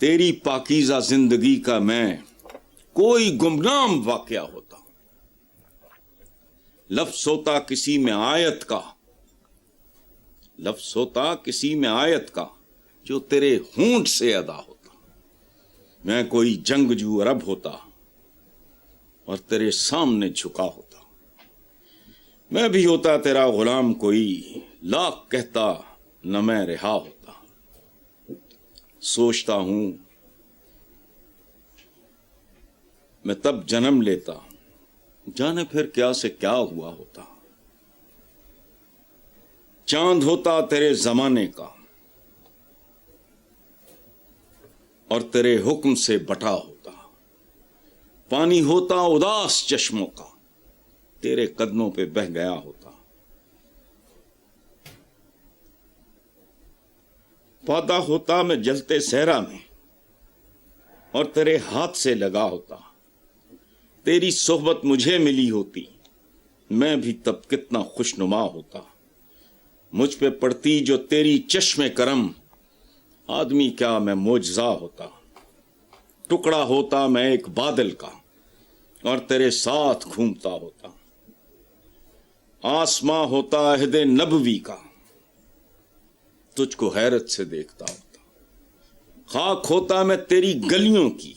تیری پاکیزہ زندگی کا میں کوئی گمنام واقعہ ہوتا، لفظ ہوتا کسی میں آیت کا، لفظ ہوتا کسی میں آیت کا جو تیرے ہونٹ سے ادا ہوتا، میں کوئی جنگجو عرب ہوتا اور تیرے سامنے جھکا ہوتا، میں بھی ہوتا تیرا غلام کوئی لاکھ کہتا نہ میں رہا ہوتا۔ سوچتا ہوں میں تب جنم لیتا، جانے پھر کیا سے کیا ہوا ہوتا، چاند ہوتا تیرے زمانے کا اور تیرے حکم سے بٹا ہوتا، پانی ہوتا اداس چشموں کا، تیرے قدموں پہ بہہ گیا ہوتا، پودا ہوتا میں جلتے صحرا میں اور تیرے ہاتھ سے لگا ہوتا، تیری صحبت مجھے ملی ہوتی، میں بھی تب کتنا خوشنما ہوتا، مجھ پہ پڑتی جو تیری چشم کرم، آدمی کیا میں معجزہ ہوتا، ٹکڑا ہوتا میں ایک بادل کا اور تیرے ساتھ گھومتا ہوتا، آسماں ہوتا عہد نبوی کا، تجھ کو حیرت سے دیکھتا ہوتا، خاک ہوتا میں تیری گلیوں کی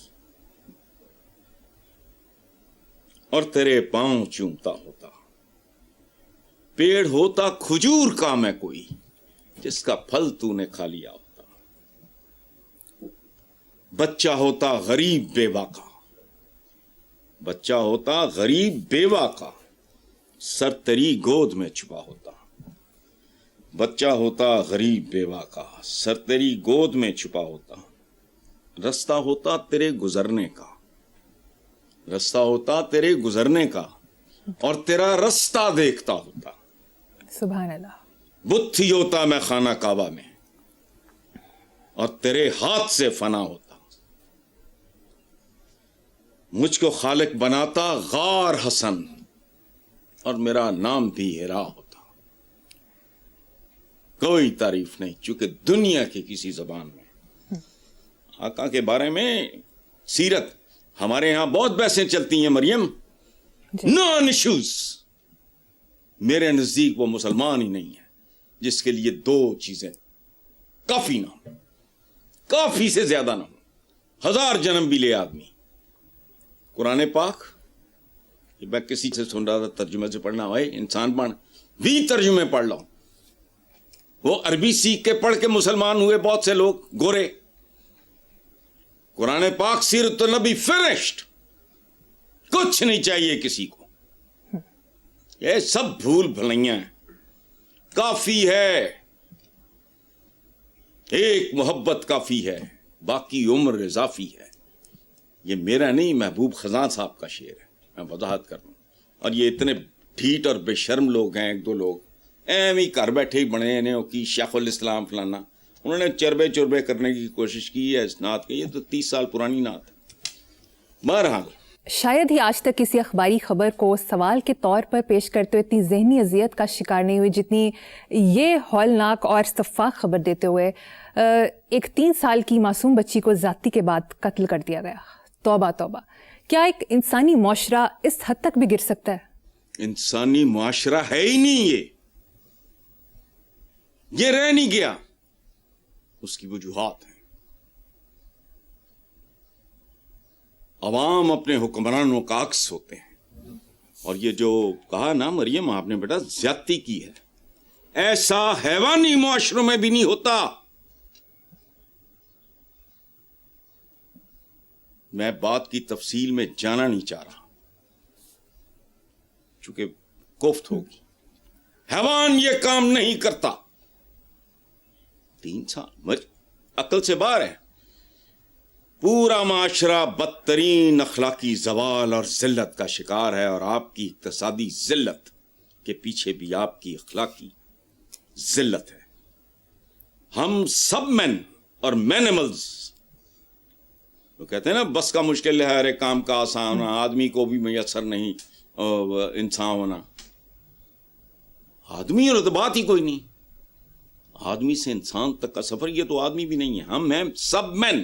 اور تیرے پاؤں چومتا ہوتا، پیڑ ہوتا کھجور کا میں کوئی جس کا پھل تو نے کھا لیا ہوتا، بچہ ہوتا غریب بیوہ کا، بچہ ہوتا غریب بیوہ کا، سر تیری گود میں چھپا ہوتا، بچہ ہوتا غریب بیوہ کا، سر تیری گود میں چھپا ہوتا، رستہ ہوتا تیرے گزرنے کا، رستہ ہوتا تیرے گزرنے کا اور تیرا رستہ دیکھتا ہوتا، سبحان اللہ، بت ہی ہوتا میں خانہ کعبہ میں اور تیرے ہاتھ سے فنا ہوتا، مجھ کو خالق بناتا غار حسن اور میرا نام بھی ہیرا ہوتا، کوئی تعریف نہیں چونکہ دنیا کی کسی زبان میں۔ آقا کے بارے میں سیرت ہمارے یہاں بہت بحثیں چلتی ہیں مریم، نو ایشوز، میرے نزدیک وہ مسلمان ہی نہیں ہے جس کے لیے دو چیزیں کافی نہ ہو، کافی سے زیادہ نہ ہو، 1000 جنم بھی لے آدمی۔ قرآن پاک، میں کسی سے سن رہا تھا ترجمے سے پڑھنا ہوئے، انسان پڑھ بھی ترجمے پڑھ لو، وہ عربی سیکھ کے پڑھ کے مسلمان ہوئے بہت سے لوگ گورے۔ قرآن پاک سیرت النبی فنشڈ، کچھ نہیں چاہیے کسی کو، یہ سب بھول بھلائیاں ہیں، کافی ہے، ایک محبت کافی ہے، باقی عمر اضافی ہے۔ یہ میرا نہیں، محبوب خزاں صاحب کا شعر ہے، میں وضاحت کر دوں۔ اور یہ اتنے ڈھیٹ اور بے شرم لوگ ہیں، ایک دو لوگ ایویں گھر بیٹھے ہی بنے انہیں کی شیخ الاسلام فلانا، انہوں نے چربے چربے کرنے کی کوشش کی ہے اس نعت کی، یہ تو 30 سال پرانی نعت ہے۔ بہرحال شاید ہی آج تک کسی اخباری خبر کو سوال کے طور پر پیش کرتے ہوئے اتنی ذہنی اذیت کا شکار نہیں ہوئی جتنی یہ ہولناک اور شفاف خبر دیتے ہوئے ایک 3 سال کی معصوم بچی کو زیادتی کے بعد قتل کر دیا گیا۔ توبہ توبہ، کیا ایک انسانی معاشرہ اس حد تک بھی گر سکتا ہے؟ انسانی معاشرہ ہے ہی نہیں، یہ رہ نہیں گیا، اس کی وجوہات ہیں۔ عوام اپنے حکمرانوں کا عکس ہوتے ہیں، اور یہ جو کہا نا مریم آپ نے بیٹا زیادتی کی ہے، ایسا حیوانی معاشروں میں بھی نہیں ہوتا۔ میں بات کی تفصیل میں جانا نہیں چاہ رہا چونکہ کوفت ہوگی، حیوان یہ کام نہیں کرتا۔ 3 سال عقل سے باہر ہے، پورا معاشرہ بدترین اخلاقی زوال اور ذلت کا شکار ہے، اور آپ کی اقتصادی ذلت کے پیچھے بھی آپ کی اخلاقی ذلت ہے۔ ہم سب مین اور مینیملز، وہ کہتے ہیں نا بس کا مشکل ہے ہر ایک کام کا آسان ہونا، آدمی کو بھی میسر نہیں انسان ہونا۔ آدمی اور تو بات ہی کوئی نہیں، آدمی سے انسان تک کا سفر یہ تو آدمی بھی نہیں ہے، ہم ہیں سب مین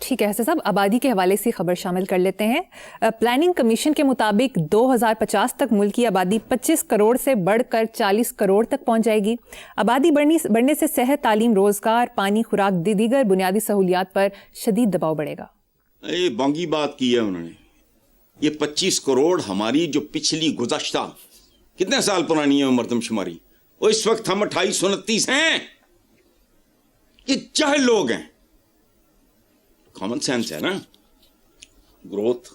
ٹھیک ہے حسن صاحب، آبادی کے حوالے سے خبر شامل کر لیتے ہیں. پلاننگ کمیشن کے مطابق 2050 تک ملک کی آبادی 25 کروڑ سے بڑھ کر 40 کروڑ تک پہنچ جائے گی. آبادی بڑھنے سے صحت، تعلیم، روزگار، پانی، خوراک، دیگر بنیادی سہولیات پر شدید دباؤ بڑھے گا. یہ بانگی بات کی ہے انہوں نے. یہ 25 کروڑ ہماری جو پچھلی گزشتہ کتنے سال پرانی ہے مردم شماری، وہ اس وقت ہم 2829 ہیں. یہ جاہل لوگ ہیں. کامن سینس ہے نا، گروتھ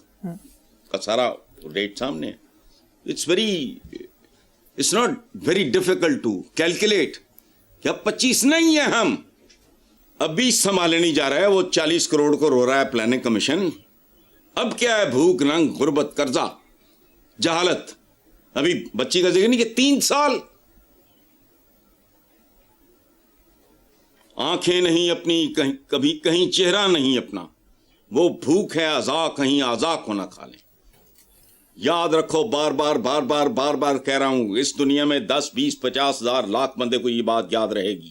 کا سارا ریٹ سامنے. It's not very difficult to calculate کہ اب 25 نہیں ہے، ہم ابھی سنبھالے نہیں جا رہا ہے. وہ 40 کروڑ کو رو رہا ہے پلاننگ کمیشن. اب کیا ہے؟ بھوک، ننگ، غربت، قرضہ، جہالت. ابھی بچی کا ذکر نہیں کہ 3 سال آنکھیں نہیں اپنی، کبھی کہیں چہرہ نہیں اپنا. وہ بھوک ہے اعضاء، کہیں اعضاء کو نہ کھا لیں. یاد رکھو، بار بار بار بار بار بار کہہ رہا ہوں، اس دنیا میں 10 20 50 ہزار لاکھ بندے کو یہ بات یاد رہے گی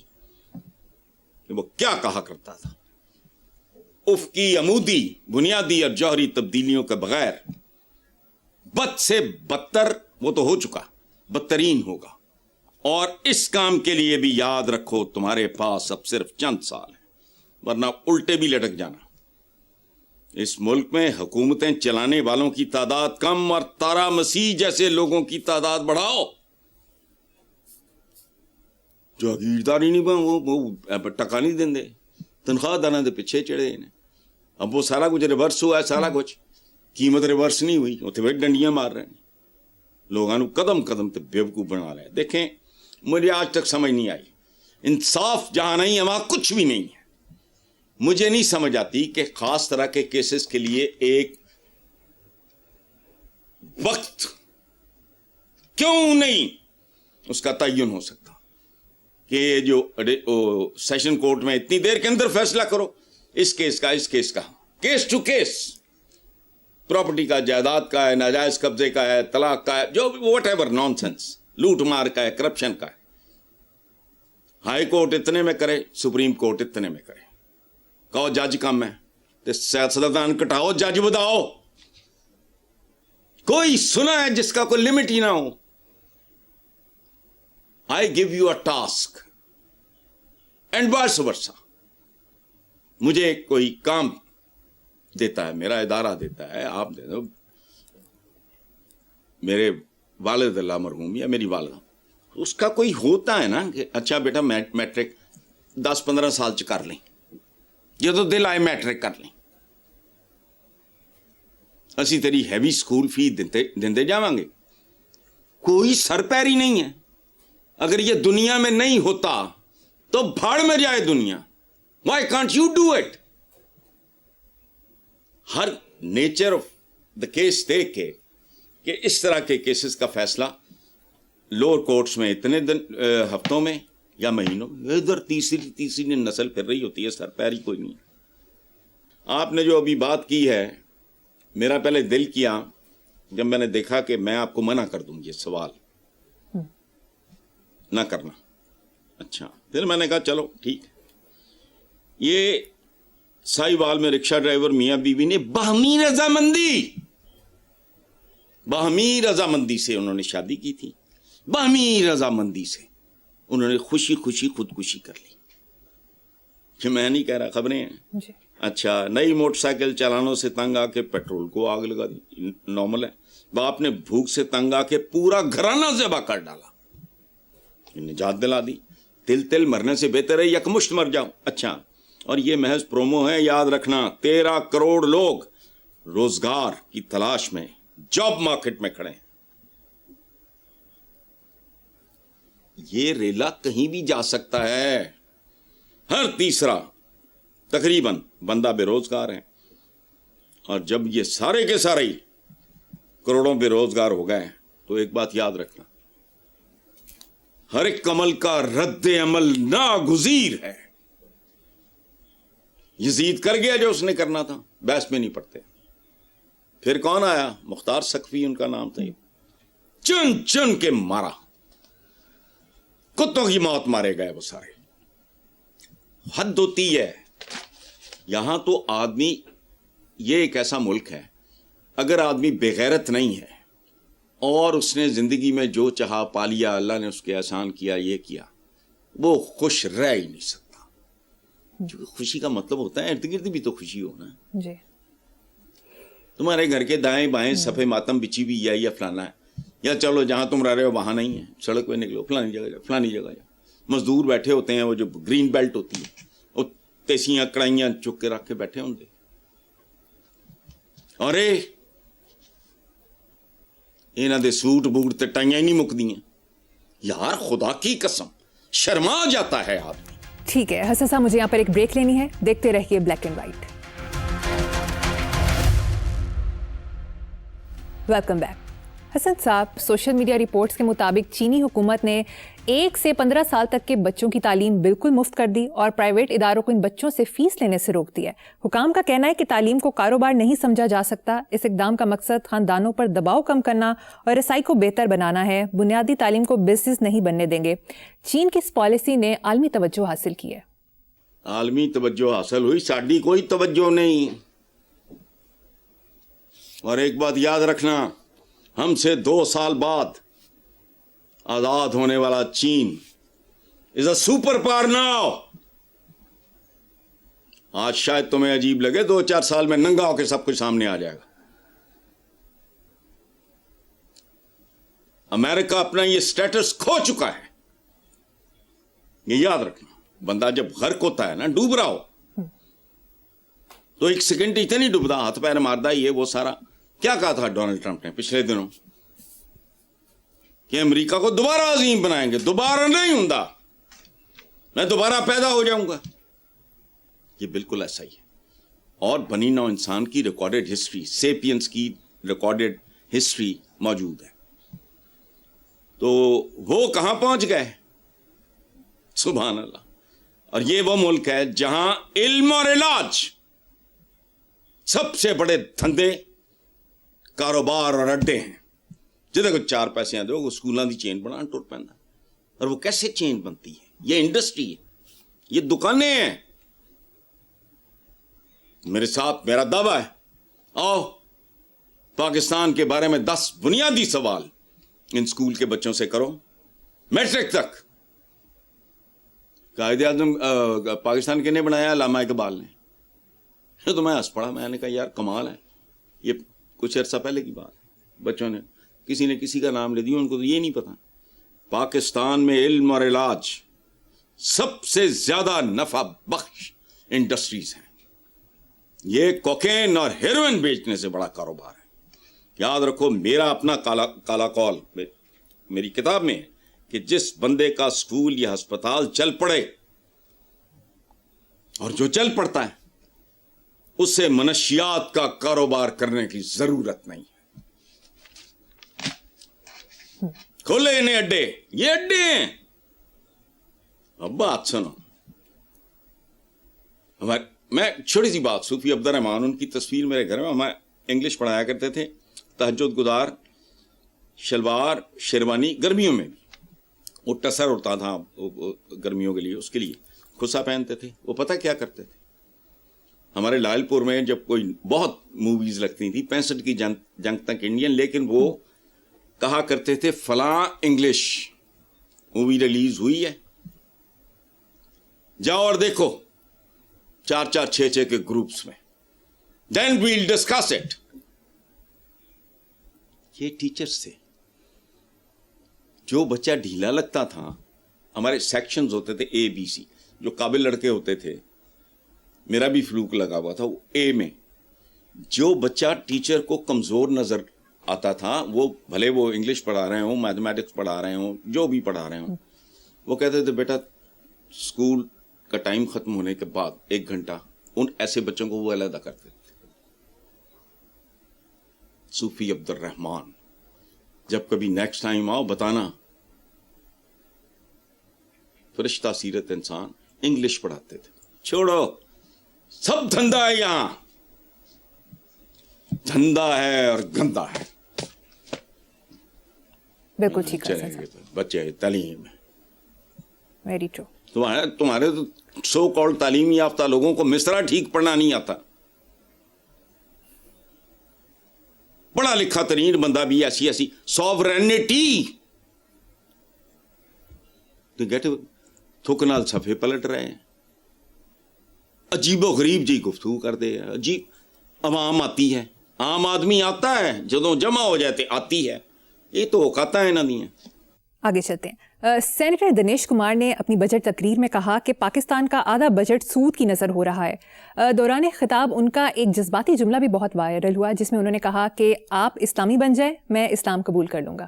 کہ وہ کیا کہا کرتا تھا. افقی، عمودی، بنیادی اور جوہری تبدیلیوں کے بغیر بد سے بدتر وہ تو ہو چکا، بدترین ہوگا. اور اس کام کے لیے بھی یاد رکھو تمہارے پاس اب صرف چند سال ہیں، ورنہ الٹے بھی لٹک جانا. اس ملک میں حکومتیں چلانے والوں کی تعداد کم اور تارا مسیح جیسے لوگوں کی تعداد بڑھاؤ. جاگیرداری نہیں وہ ٹکا نہیں دیں دے، تنخواہ دانا دے پیچھے چڑھے انہیں. اب وہ سارا کچھ ریورس ہوا ہے، سارا کچھ قیمت ریورس نہیں ہوئی. اتنے ڈنڈیاں مار رہے ہیں لوگوں، قدم قدم تے بیوقوف بنا رہے ہیں. دیکھیں، مجھے آج تک سمجھ نہیں آئی، انصاف جہاں نہیں ہے وہاں کچھ بھی نہیں ہے. مجھے نہیں سمجھ آتی کہ خاص طرح کے کیسز کے لیے ایک وقت کیوں نہیں اس کا تعین ہو سکتا کہ جو سیشن کورٹ میں اتنی دیر کے اندر فیصلہ کرو اس کیس کا، اس کیس کا، کیس ٹو کیس، پراپرٹی کا، جائیداد کا ہے، ناجائز قبضے کا ہے، طلاق کا ہے، جو واٹ ایور نان سینس، لوٹ مار کا ہے، کرپشن کا ہے. ہائی کورٹ اتنے میں کرے، سپریم کورٹ اتنے میں کرے. کہو جج کم ہے تو سیاستدان کٹاؤ، جج بداؤ. کوئی سنا ہے جس کا کوئی لمٹ ہی نہ ہو. I give you a task and vice versa. مجھے کوئی کام دیتا ہے، میرا ادارہ دیتا ہے، آپ دے دو. میرے والد اللہ مرحوم یا میری والدہ، اس کا کوئی ہوتا ہے نا کہ اچھا بیٹا میٹرک 10-15 سال چ کر لیں، یہ تو دل آئے میٹرک کر لیں، اسی تیری ہیوی سکول فی دندے جاواں گے. کوئی سر پیری نہیں ہے. اگر یہ دنیا میں نہیں ہوتا تو بھاڑ میں جائے دنیا. Why can't you do it? Hare nature of the case دیکھ کے کہ اس طرح کے کیسز کا فیصلہ لوور کورٹس میں اتنے ہفتوں میں یا مہینوں میں، ادھر تیسری نسل پھر رہی ہوتی ہے، سر پیری کوئی نہیں. آپ نے جو ابھی بات کی ہے، میرا پہلے دل کیا جب میں نے دیکھا کہ میں آپ کو منع کر دوں یہ سوال نہ کرنا. اچھا، پھر میں نے کہا چلو ٹھیک ہے. یہ سائی وال میں رکشہ ڈرائیور میاں بیوی نے باہمی رضامندی سے انہوں نے شادی کی تھی. باہمی رضامندی سے انہوں نے خوشی خوشی خودکشی کر لی. کہ میں نہیں کہہ رہا، خبریں ہیں. اچھا، نئی موٹر سائیکل چلانوں سے تنگ آ کے پیٹرول کو آگ لگا دی، نارمل ہے. باپ نے بھوک سے تنگ آ کے پورا گھرانہ ذبح کر ڈالا، نجات دلا دی. تل مرنے سے بہتر ہے یکمشت مر جاؤ. اچھا، اور یہ محض پرومو ہے، یاد رکھنا 13 کروڑ لوگ روزگار کی تلاش میں جاب مارکیٹ میں کھڑے ہیں. یہ ریلا کہیں بھی جا سکتا ہے. ہر تیسرا تقریباً بندہ بے روزگار ہے. اور جب یہ سارے کے سارے کروڑوں بے روزگار ہو گئے تو ایک بات یاد رکھنا، ہر ایک عمل کا رد عمل ناگزیر ہے. یزید کر گیا جو اس نے کرنا تھا، بحث میں نہیں پڑتے. پھر کون آیا؟ مختار سقفی ان کا نام تھا. چن چن کے مارا، کتوں کی موت مارے گئے وہ سارے. حد ہوتی ہے یہاں تو آدمی, یہ ایک ایسا ملک ہے, اگر آدمی بغیرت نہیں ہے اور اس نے زندگی میں جو چاہا پا لیا, اللہ نے اس کے احسان کیا, یہ کیا, وہ خوش رہ ہی نہیں سکتا. جو خوشی کا مطلب ہوتا ہے ارد گرد بھی تو خوشی ہونا ہے. جی. تمہارے گھر کے دائیں بائیں صفحے ماتم بچھی بھی یا فلانا ہے, یا چلو جہاں تم رہ رہے ہو وہاں نہیں ہے, سڑک پہ نکلو فلانی جگہ جا, فلانی جگہ جا. مزدور بیٹھے ہوتے ہیں, وہ جو گرین بیلٹ ہوتی ہے, وہ تیسیاں کڑائیاں چک کے رکھ کے بیٹھے ہوں گے. ارے انہاں دے سوٹ بوٹ تے ٹائیاں نہیں مکدیاں یار, خدا کی قسم شرما جاتا ہے آدمی. ٹھیک ہے حسن صاحب, مجھے یہاں پر ایک بریک لینی ہے, دیکھتے رہیے black and white. Welcome back. Hasan صاحب, سوشل میڈیا رپورٹس کے مطابق چینی حکومت نے 1 سے 15 سال تک کے بچوں کی تعلیم بالکل مفت کر دی اور پرائیویٹ اداروں کو ان بچوں سے فیس لینے سے روک دیا ہے. حکام کا کہنا ہے کہ تعلیم کو کاروبار نہیں سمجھا جا سکتا. اس اقدام کا مقصد خاندانوں پر دباؤ کم کرنا اور رسائی کو بہتر بنانا ہے. بنیادی تعلیم کو بزنس نہیں بننے دیں گے. چین کی اس پالیسی نے عالمی توجہ حاصل کی ہے. عالمی توجہ حاصل ہوئی, ساڈی کوئی توجہ نہیں. اور ایک بات یاد رکھنا, ہم سے 2 سال بعد آزاد ہونے والا چین از اے سپر پاور ناؤ. آج شاید تمہیں عجیب لگے, 2-4 سال میں ننگا ہو کے سب کچھ سامنے آ جائے گا. امریکہ اپنا یہ سٹیٹس کھو چکا ہے, یہ یاد رکھنا. بندہ جب غرق ہوتا ہے نا, ڈوب رہا ہو, تو 1 سیکنڈ اتنا نہیں ڈوبتا, ہاتھ پیر ماردا, یہ وہ سارا. کیا کہا تھا ڈونلڈ ٹرمپ نے پچھلے دنوں کہ امریکہ کو دوبارہ عظیم بنائیں گے. دوبارہ نہیں ہوندا, میں دوبارہ پیدا ہو جاؤں گا. یہ بالکل ایسا ہی ہے. اور بنی نوع انسان کی ریکارڈڈ ہسٹری, سیپینس کی ریکارڈڈ ہسٹری موجود ہے. تو وہ کہاں پہنچ گئے, سبحان اللہ. اور یہ وہ ملک ہے جہاں علم اور علاج سب سے بڑے دھندے, کاروبار اور اڈے ہیں. جدے کو 4 پیسے دو, وہ سکولوں کی چین بنا ٹر پہنتا. اور وہ کیسے چین بنتی ہے؟ یہ انڈسٹری ہے, یہ دکانیں ہیں. میرے ساتھ میرا دعویٰ ہے, آؤ پاکستان کے بارے میں 10 بنیادی سوال ان سکول کے بچوں سے کرو, میٹرک تک. قائد اعظم پاکستان کے نے بنایا, علامہ اقبال نے. تو میں ہنس پڑا, میں نے کہا یار کمال ہے. یہ کچھ عرصہ پہلے کی بات ہے. بچوں نے کسی نے کسی کا نام لے دیا, ان کو تو یہ نہیں پتا. پاکستان میں علم اور علاج سب سے زیادہ نفع بخش انڈسٹریز ہیں. یہ کوکین اور ہیروئن بیچنے سے بڑا کاروبار ہے. یاد رکھو, میرا اپنا کالا قول میری کتاب میں ہے کہ جس بندے کا سکول یا ہسپتال چل پڑے, اور جو چل پڑتا ہے, اسے منشیات کا کاروبار کرنے کی ضرورت نہیں ہے. کھولے انہیں اڈے, یہ اڈے ہیں. اب بات سنو, میں چھوٹی سی بات, صوفی عبد الرحمان, ان کی تصویر میرے گھر میں, ہمیں انگلش پڑھایا کرتے تھے, تہجد گزار, شلوار شیروانی, گرمیوں میں بھی وہ ٹسر اڑتا تھا گرمیوں کے لیے, اس کے لیے کھسا پہنتے تھے. وہ پتہ کیا کرتے تھے, ہمارے لال پور میں جب کوئی بہت موویز لگتی تھیں 65 کی جنگ تک انڈین, لیکن وہ کہا کرتے تھے فلاں انگلش مووی ریلیز ہوئی ہے, جاؤ اور دیکھو 4-4 6-6 کے گروپس میں, دین ویل ڈسکس اٹ. یہ ٹیچرز تھے. جو بچہ ڈھیلا لگتا تھا, ہمارے سیکشنز ہوتے تھے ABC, جو قابل لڑکے ہوتے تھے, میرا بھی فلوک لگا ہوا تھا A میں. جو بچہ ٹیچر کو کمزور نظر آتا تھا, وہ بھلے وہ انگلش پڑھا رہے ہوں, میتھمیٹکس پڑھا رہے ہوں, جو بھی پڑھا رہے ہوں, وہ کہتے تھے بیٹا اسکول کا ٹائم ختم ہونے کے بعد 1 گھنٹہ ان ایسے بچوں کو وہ علیحدہ کرتے تھے. صوفی عبد الرحمان, جب کبھی نیکسٹ ٹائم آؤ بتانا. فرشتہ سیرت انسان, انگلش پڑھاتے تھے. چھوڑو, سب دھندا ہے یہاں, دھندا ہے اور گندا ہے. بالکل ٹھیک ہے بچے تعلیم, ویری ٹرو. تمہارے تو سو کالڈ تعلیم یافتہ لوگوں کو مصرع ٹھیک پڑھنا نہیں آتا. پڑھا لکھا ترین بندہ بھی ایسی سوورینٹی تھوک نال صفحے پلٹ رہے ہیں. عجیب و غریب جی گفتگو کرتے ہیں. عجیب عوام آتی ہے, عام آدمی آتا ہے, جدوں جمع ہو جاتے آتی ہے. یہ تو اوقات ہیں نہ نہیں. آگے چلتے ہیں. سینیٹر دنیش کمار نے اپنی بجٹ تقریر میں کہا کہ پاکستان کا آدھا بجٹ سود کی نظر ہو رہا ہے. دوران خطاب ان کا ایک جذباتی جملہ بھی بہت وائرل ہوا جس میں انہوں نے کہا کہ آپ اسلامی بن جائیں, میں اسلام قبول کر لوں گا.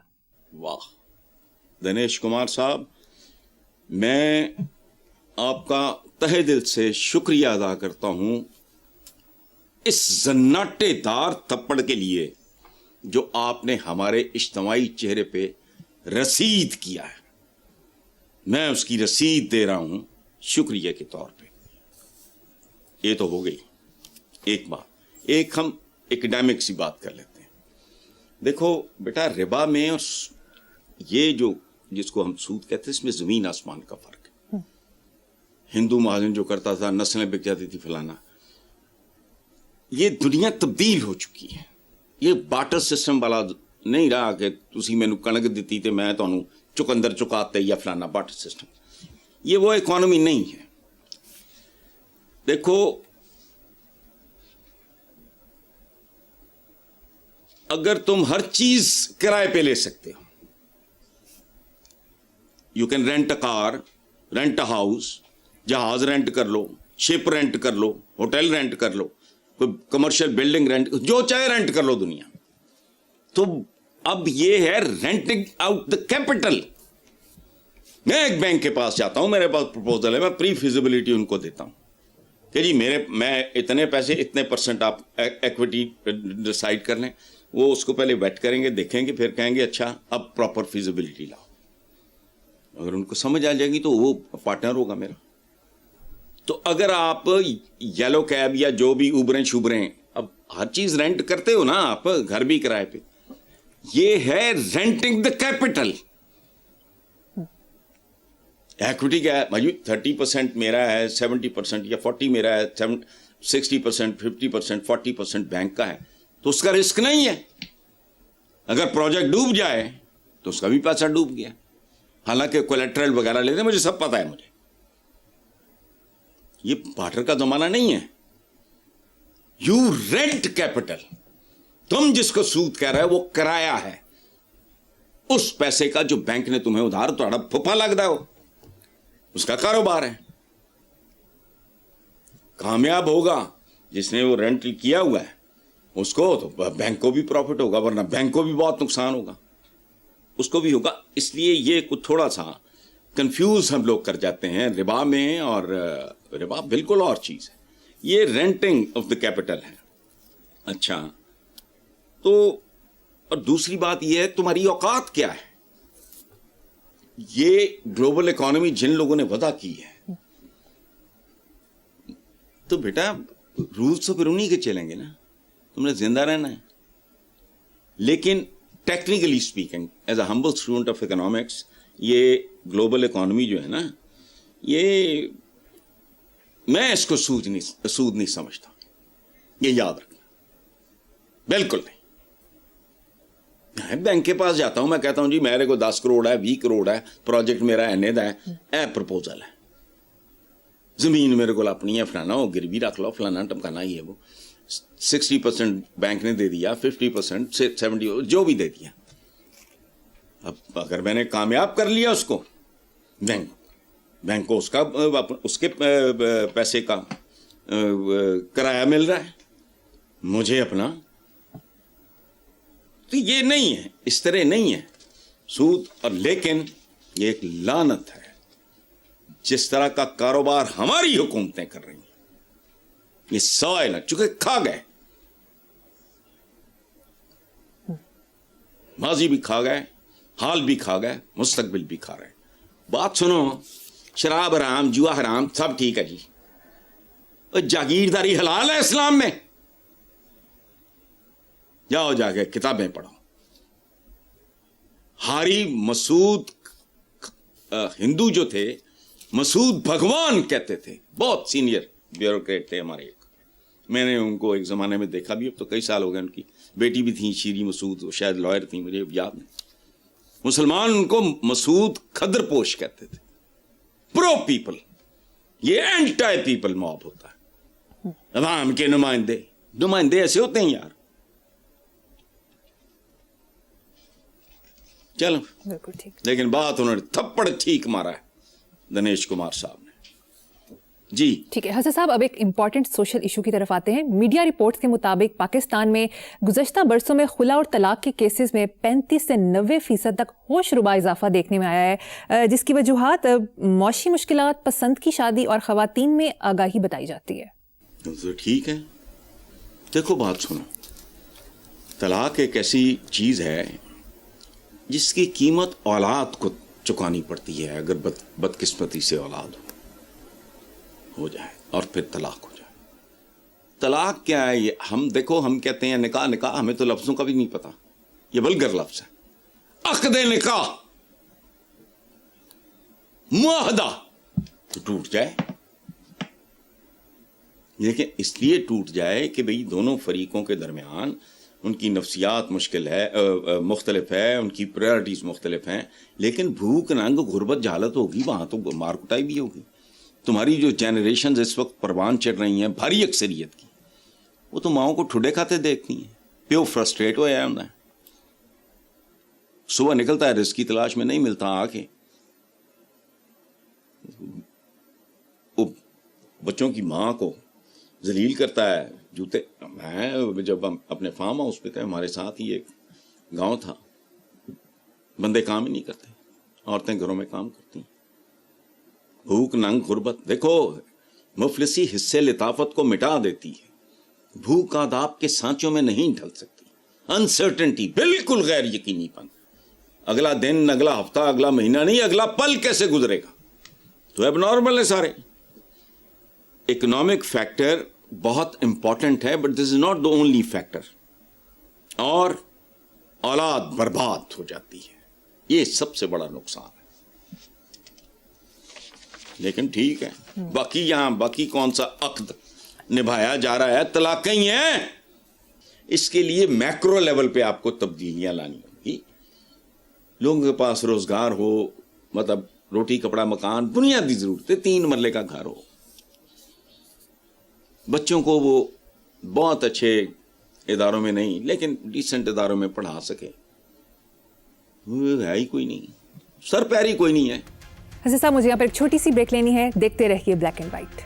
واہ دنیش کمار صاحب, میں آپ کا تہہ دل سے شکریہ ادا کرتا ہوں اس زناٹے دار تھپڑ کے لیے جو آپ نے ہمارے اجتماعی چہرے پہ رسید کیا ہے. میں اس کی رسید دے رہا ہوں شکریہ کے طور پہ. یہ تو ہو گئی ایک بات. ایک ہم ایکڈیمک سی بات کر لیتے ہیں. دیکھو بیٹا, ربا میں اور یہ جو جس کو ہم سود کہتے ہیں اس میں زمین آسمان کا فرق ہے. ہندو مہاجن جو کرتا تھا, نسلیں بک جاتی تھی فلانا, یہ دنیا تبدیل ہو چکی ہے. یہ بارٹر سسٹم والا نہیں رہا کہ تسی مینوں کنک دیتی تے میں تانوں چکندر چکاتے یا فلانا. بارٹر سسٹم یہ وہ اکانومی نہیں ہے. دیکھو اگر تم ہر چیز کرائے پہ لے سکتے ہو, you can rent a car, rent a house, جہاز رینٹ کر لو, شپ رینٹ کر لو, ہوٹل رینٹ کر لو, کوئی کمرشل بلڈنگ رینٹ, جو چاہے رینٹ کر لو دنیا. تو اب یہ ہے رینٹنگ آؤٹ دا کیپٹل. میں ایک بینک کے پاس جاتا ہوں, میرے پاس پرپوزل ہے, میں پری فیزیبلٹی ان کو دیتا ہوں کہ جی میں اتنے پیسے اتنے پرسنٹ آپ ایکویٹی ڈسائڈ کر لیں. وہ اس کو پہلے ویٹ کریں گے, دیکھیں گے, پھر کہیں گے اچھا اب پراپر فیزیبلٹی لاؤ. اگر ان کو سمجھ آ جائے گی تو وہ پارٹنر ہوگا میرا. تو اگر آپ یلو کیب یا جو بھی اوبریں شوبریں, اب ہر چیز رینٹ کرتے ہو نا آپ, گھر بھی کرائے پہ, یہ ہے رینٹنگ دا کیپٹل. ایکوٹی کیا ہے بھائی, 30% میرا ہے, 70% یا 40 میرا ہے, 60%, 50%, 40% بینک کا ہے, تو اس کا رسک نہیں ہے. اگر پروجیکٹ ڈوب جائے تو اس کا بھی پیسہ ڈوب گیا. حالانکہ کولیٹرل وغیرہ لیتے ہیں, مجھے سب پتا ہے. مجھے یہ بارٹر کا زمانہ نہیں ہے. You rent capital. تم جس کو سود کہہ رہے ہو وہ کرایہ ہے اس پیسے کا جو بینک نے تمہیں ادھار تھوڑا پھپا لگتا ہو, اس کا کاروبار ہے. کامیاب ہوگا جس نے وہ رینٹ کیا ہوا ہے, اس کو تو بینک کو بھی پروفٹ ہوگا, ورنہ بینک کو بھی بہت نقصان ہوگا, اس کو بھی ہوگا. اس لیے یہ کچھ تھوڑا سا کنفیوز ہم لوگ کر جاتے ہیں ربا میں, اور ربا بالکل اور چیز ہے. یہ رینٹنگ آف دا کیپٹل ہے. اچھا, تو اور دوسری بات یہ ہے تمہاری اوقات کیا ہے. یہ گلوبل اکانومی جن لوگوں نے وضع کی ہے, تو بیٹا رولز تو پھر انہی کے چلیں گے نا, تم نے زندہ رہنا ہے. لیکن technically speaking, as a humble student of economics, یہ گلوبل اکانومی جو ہے نا, یہ میں اس کو سود نہیں سمجھتا. یہ یاد رکھنا, بالکل نہیں. میں بینک کے پاس جاتا ہوں, میں کہتا ہوں جی میرے کو 10 کروڑ ہے, 20 کروڑ ہے, پروجیکٹ میرا اینے دا ہے, اے پرپوزل ہے, زمین میرے کو اپنی ہے, فلانا وہ گروی رکھ لو, فلانا ٹمکانا ہی ہے. وہ 60% بینک نے دے دیا, 50%, 70% جو بھی دے دیا. اب اگر میں نے کامیاب کر لیا اس کو, بینک کو اس کے پیسے کا کرایہ مل رہا ہے, مجھے اپنا. تو یہ نہیں ہے, اس طرح نہیں ہے سود. اور لیکن یہ ایک لعنت ہے جس طرح کا کاروبار ہماری حکومتیں کر رہی ہیں. یہ سوائل چونکہ کھا گئے, ماضی بھی کھا گئے, حال بھی کھا گئے, مستقبل بھی کھا رہے. بات سنو, شراب حرام, جوا حرام, سب ٹھیک ہے جی. جاگیرداری حلال ہے اسلام میں. جاؤ جا کے کتابیں پڑھو. ہاری مسعود ہندو جو تھے, مسعود بھگوان کہتے تھے, بہت سینئر بیوروکریٹ تھے ہمارے. میں نے ان کو ایک زمانے میں دیکھا بھی, اب تو کئی سال ہو گئے. ان کی بیٹی بھی تھی شیری مسعود, وہ شاید لائر تھی, مجھے یاد نہیں. مسلمان ان کو مسعود کھدر پوش کہتے تھے. پرو پیپل, یہ اینٹائی پیپل موب ہوتا ہے. عوام کے نمائندے ایسے ہوتے ہیں یار. چلو بالکل ٹھیک. لیکن بات انہوں نے تھپڑ ٹھیک مارا ہے دنیش کمار صاحب نے. جی ٹھیک ہے حسن صاحب, اب ایک امپورٹنٹ سوشل ایشو کی طرف آتے ہیں. میڈیا رپورٹس کے مطابق پاکستان میں گزشتہ برسوں میں خلا اور طلاق کے کیسز میں 35 سے 90% تک ہوش ربا اضافہ دیکھنے میں آیا ہے, جس کی وجوہات معاشی مشکلات, پسند کی شادی اور خواتین میں آگاہی بتائی جاتی ہے. تو ٹھیک ہے, دیکھو بات سنو. طلاق ایک ایسی چیز ہے جس کی قیمت اولاد کو چکانی پڑتی ہے اگر بدقسمتی سے اولاد ہو جائے اور پھر طلاق ہو جائے. طلاق کیا ہے یہ ہم کہتے ہیں نکاح نکاح, ہمیں تو لفظوں کا بھی نہیں پتا. یہ ولگر لفظ ہے. عقد نکاح, معاہدہ تو ٹوٹ جائے. لیکن اس لیے ٹوٹ جائے کہ بھئی دونوں فریقوں کے درمیان ان کی نفسیات مختلف ہے, ان کی پرائرٹیز مختلف ہیں, لیکن بھوک ننگ غربت جہالت ہوگی, وہاں تو مار کٹائی بھی ہوگی. تمہاری جو جنریشنز اس وقت پروان چڑھ رہی ہیں بھاری اکثریت کی, وہ تو ماؤں کو ٹھڈے کھاتے دیکھتی ہیں. پیو فرسٹریٹ ہو جائے, صبح نکلتا ہے رزق کی تلاش میں, نہیں ملتا آ کے وہ بچوں کی ماں کو ذلیل کرتا ہے. جوتے, میں جب ہم اپنے فارم ہاؤس پہ تھے, ہمارے ساتھ ہی ایک گاؤں تھا, بندے کام ہی نہیں کرتے, عورتیں گھروں میں کام کرتی ہیں. بھوک ننگ غربت, دیکھو مفلسی حصے لطافت کو مٹا دیتی ہے. بھوک آداب کے سانچوں میں نہیں ڈھل سکتی. انسرٹنٹی, بالکل غیر یقینی پن. اگلا دن, اگلا ہفتہ, اگلا مہینہ نہیں, اگلا پل کیسے گزرے گا, تو اب نارمل ہے سارے. اکنامک فیکٹر بہت امپورٹنٹ ہے, but this is not the only factor. اور اولاد برباد ہو جاتی ہے, یہ سب سے بڑا نقصان ہے. لیکن ٹھیک ہے, باقی کون سا عقد نبھایا جا رہا ہے, طلاقیں ہی ہیں. اس کے لیے میکرو لیول پہ آپ کو تبدیلیاں لانی ہوگی. لوگوں کے پاس روزگار ہو, مطلب روٹی کپڑا مکان بنیادی ضرورتیں, 3 مرلے کا گھر ہو, بچوں کو وہ بہت اچھے اداروں میں نہیں لیکن ڈیسنٹ اداروں میں پڑھا سکے. ہے ہی کوئی نہیں, سر پیری کوئی نہیں ہے. حسن صاحب مجھے یہاں پر ایک چھوٹی سی بریک لینی ہے, دیکھتے رہیے black and white.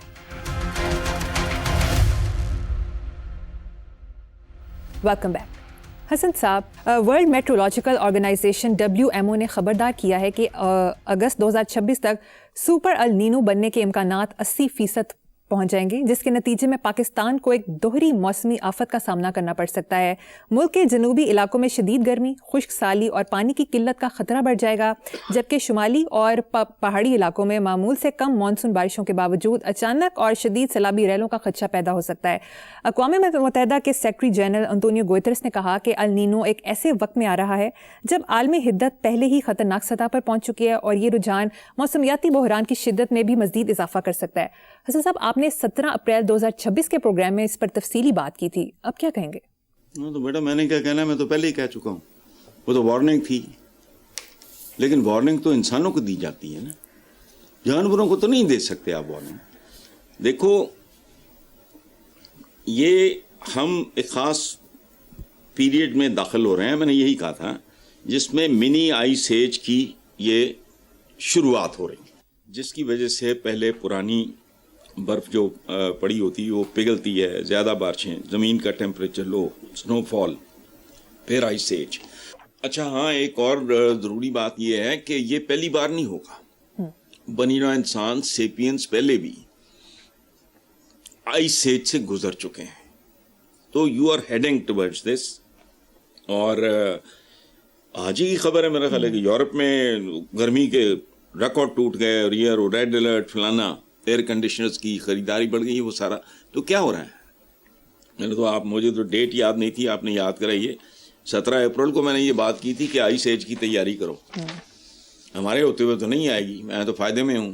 Welcome back. Hasan صاحب, ورلڈ میٹرولوجیکل آرگنائزیشن WMO نے خبردار کیا ہے کہ اگست 2026 تک سپر النینو بننے کے امکانات 80% پہنچ جائیں گے, جس کے نتیجے میں پاکستان کو ایک دوہری موسمی آفت کا سامنا کرنا پڑ سکتا ہے. ملک کے جنوبی علاقوں میں شدید گرمی, خشک سالی اور پانی کی قلت کا خطرہ بڑھ جائے گا, جبکہ شمالی اور پہاڑی علاقوں میں معمول سے کم مانسون بارشوں کے باوجود اچانک اور شدید سیلابی ریلوں کا خدشہ پیدا ہو سکتا ہے. اقوام متحدہ کے سیکرٹری جنرل انطونیو گوترس نے کہا کہ النینو ایک ایسے وقت میں آ رہا ہے جب عالمی حدت پہلے ہی خطرناک سطح پر پہنچ چکی ہے, اور یہ رجحان موسمیاتی بحران کی شدت میں بھی مزید اضافہ کر سکتا ہے. حسن صاحب, آپ نے 17 اپریل 2026 کے پروگرام میں اس پر تفصیلی بات کی تھی, اب کیا کہیں گے؟ تو بیٹا میں نے کیا کہنا ہے, میں تو پہلے ہی کہہ چکا ہوں. وہ تو وارننگ تھی, لیکن وارننگ تو انسانوں کو دی جاتی ہے نا, جانوروں کو تو نہیں دے سکتے آپ وارننگ. دیکھو یہ ہم ایک خاص پیریڈ میں داخل ہو رہے ہیں, میں نے یہی کہا تھا, جس میں منی آئس ایج کی یہ شروعات ہو رہی ہے, جس کی وجہ سے پہلے پرانی برف جو پڑی ہوتی ہے وہ پگھلتی ہے, زیادہ بارشیں, زمین کا ٹیمپریچر لو, سنو فال, پھر آئس ایج. اچھا ہاں, ایک اور ضروری بات یہ ہے کہ یہ پہلی بار نہیں ہوگا. بنی نوع انسان سیپینز پہلے بھی آئس ایج سے گزر چکے ہیں, تو you are heading towards this. اور آج ہی خبر ہے میرا خیال ہے کہ یورپ میں گرمی کے ریکارڈ ٹوٹ گئے, اور یہ ریڈ الرٹ فلانا, ایئر کنڈیشنرز کی خریداری بڑھ گئی, وہ سارا تو کیا ہو رہا ہے. میں نے تو مجھے تو ڈیٹ یاد نہیں تھی, آپ نے یاد کرائی ہے. 17 اپریل کو میں نے یہ بات کی تھی کہ آئس ایج کی تیاری کرو. ہمارے ہوتے ہوئے تو نہیں آئے گی, میں تو فائدے میں ہوں.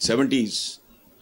70s,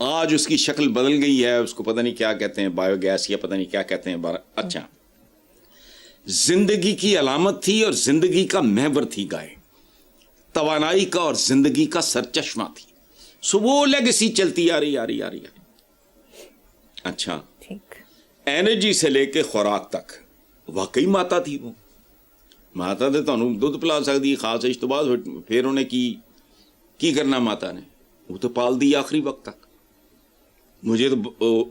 آج اس کی شکل بدل گئی ہے, اس کو پتہ نہیں کیا کہتے ہیں, بایو گیس یا پتہ نہیں کیا کہتے ہیں. اچھا, زندگی کی علامت تھی اور زندگی کا محور تھی گائے, توانائی کا اور زندگی کا سرچشمہ تھی. سو وہ لیگیسی چلتی آ رہی. اچھا, ٹھیک. اینرجی سے لے کے خوراک تک واقعی ماتا تھی. وہ ماتا تو تمہیں دودھ پلا سکتی, خاص اس تو بعد پھر انہیں کی کرنا ماتا نے, وہ تو پال دی آخری وقت تک. مجھے تو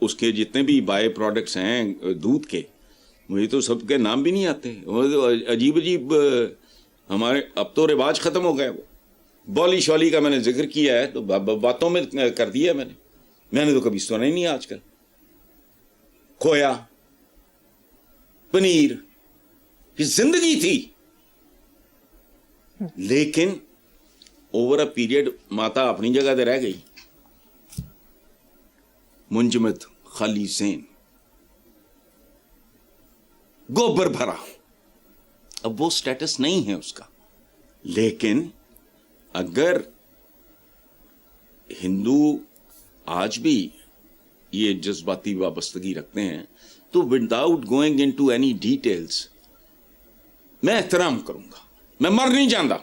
اس کے جتنے بھی بائی پروڈکٹس ہیں دودھ کے, مجھے تو سب کے نام بھی نہیں آتے. عجیب ہمارے اب تو رواج ختم ہو گیا. وہ بولی شولی کا میں نے ذکر کیا ہے تو باتوں میں کر دیا میں نے تو کبھی سنا ہی نہیں آج کل. کھویا, پنیر, یہ زندگی تھی. لیکن اوور اے پیریڈ ماتا اپنی جگہ دے رہ گئی, منجمد, خالی ذہن, گوبر بھرا. اب وہ سٹیٹس نہیں ہے اس کا. لیکن اگر ہندو آج بھی یہ جذباتی وابستگی رکھتے ہیں تو without going into any details میں احترام کروں گا. میں مر نہیں جانا.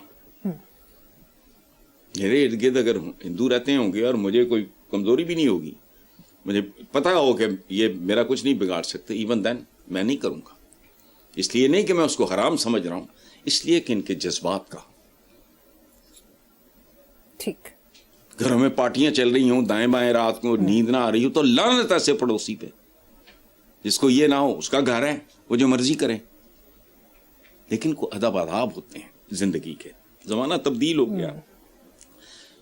میرے ارد گرد اگر ہندو رہتے ہوں گے اور مجھے کوئی کمزوری بھی نہیں ہوگی, مجھے پتا ہو کہ یہ میرا کچھ نہیں بگاڑ سکتے, ایون دین میں نہیں کروں گا. اس لیے نہیں کہ میں اس کو حرام سمجھ رہا ہوں, اس لیے کہ ان کے جذبات کا. ٹھیک. گھروں میں پارٹیاں چل رہی ہوں, دائیں بائیں, رات کو نیند نہ آ رہی ہو تو لعنت ایسے پڑوسی پہ جس کو یہ نہ ہو. اس کا گھر ہے, وہ جو مرضی کرے. لیکن کو ادب آداب ہوتے ہیں زندگی کے. زمانہ تبدیل ہو گیا.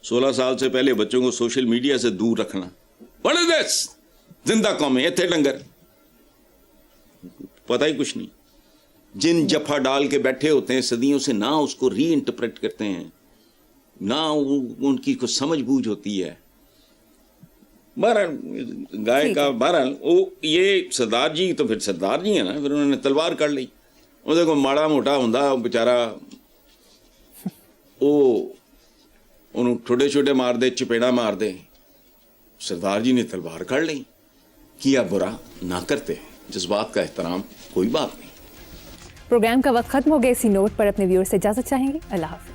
16 سال سے پہلے بچوں کو سوشل میڈیا سے دور رکھنا. What is this? زندہ قومیں ایتھے ڈنگر, پتہ ہی کچھ نہیں. جن جفا ڈال کے بیٹھے ہوتے ہیں صدیوں سے, نہ اس کو ری انٹرپریٹ کرتے ہیں, نہ ان کی کچھ سمجھ بوجھ ہوتی ہے. بہرحال گائے کا بہرحال وہ یہ سردار جی تو پھر سردار جی ہیں نا, پھر انہوں نے تلوار کر لی. وہ دیکھو ماڑا موٹا ہوں بیچارا, وہ انہوں چھوٹے چھوٹے مار دے, چپیڑا مار دے. سردار جی نے تلوار کر لی. کیا برا نہ کرتے, جذبات کا احترام, کوئی بات نہیں. پروگرام کا وقت ختم ہو گیا. اسی نوٹ پر اپنے ویور سے اجازت چاہیں گے. اللہ حافظ.